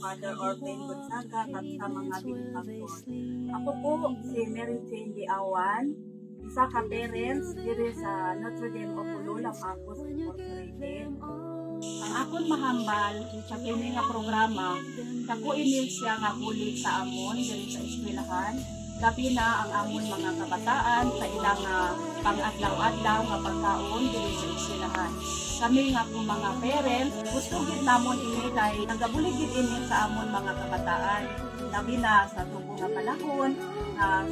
Father Orben Gonzaga at sa mga benefactor. Ako po si Mary Jane Diawan, isa ka parents diri sa Notre Dame of Ululang Apos Incorporated. Ang akon mahambal sa kini nga programa, dako ini siya nga bulig sa amon diri sa eskwelahan, labi na ang amon mga kabataan sa ilang pang-adlaw-adlaw nga pagkaon diri sa eskwelahan. Kami nga po mga parents, gusto gid namon ini kay nagabulig gid ini sa amon mga kabataan, labi na sa tubo nga panahon,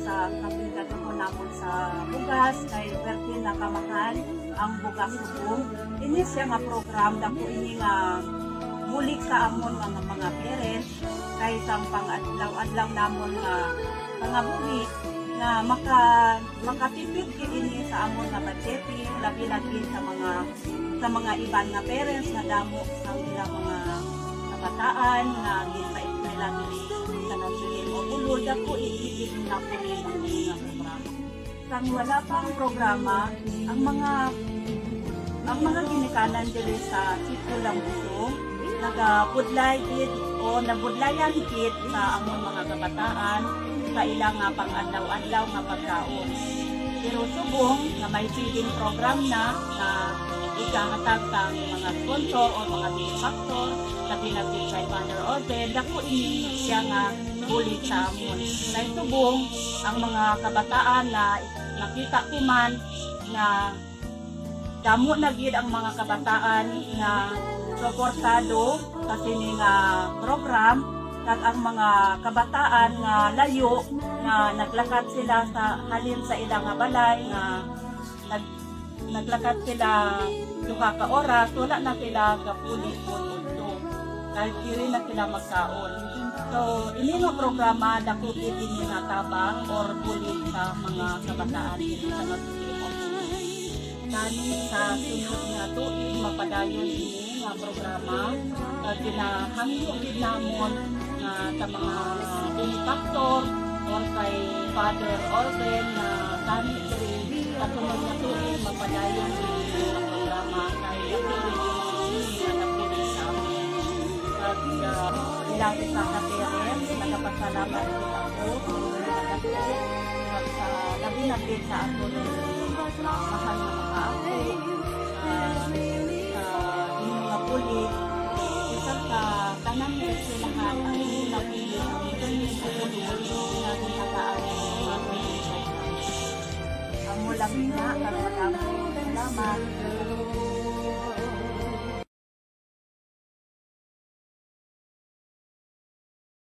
sa kapigadon namon sa bugas kay perti na kamahal ang bugas subong. Ini siya nga program dako ini nga bulig sa amon mga parents kay sang pang-adlaw-adlaw namon nga mga bulig na makatipid gid ini sa amon nga budgeting, labi-labi sa mga iban nga parents nga damo sa ilang mga kabataan nga gisa-eskwela diri sa Notre Dame of Ulul. Dako iigid na po ni mga programa. Sang wala pang programa, ang mga ginikanan diri sa Sitio Lambusong nagabudlay gid o nabudlayan gid sa amon mga kabataan sa ilang pang-adlaw-adlaw nga pagkaon. Pero subong na may feeding program na ikahatag sa mga sponsor o mga benefactor, labi na kay Father Orben, dako ini siya nga bulig sa amon. Kay subong ang mga kabataan na nakita ko man na damo na gid ang mga kabataan na suportado sa kini nga program, kag ang mga kabataan nga layo nga naglakad sila sa halin sa ilang balay nga naglakad sila duha ka oras, wala na sila kapulit po kahit diri na sila magkaon. So ini nga programa dako gid ini nga tabang or bulig sa mga kabataan dito sa Notre Dame of Ulul. Kani sa sunod nga tuig mapadayon ini nga programa ginahangyo gid namon sa mga benefactor or kay Father Orben na kami diri sa sunod nga tuig mapadayon ini nga programa kay ilang isa ka parents, nagpasalamat din ako sa labi na din sa ako mahal na mga ako sa inyong mga pulit isa ka tanang na silahan ang inyong napili ang inyong pulit na ginagawa ang mga pulit ang mulang na karmadami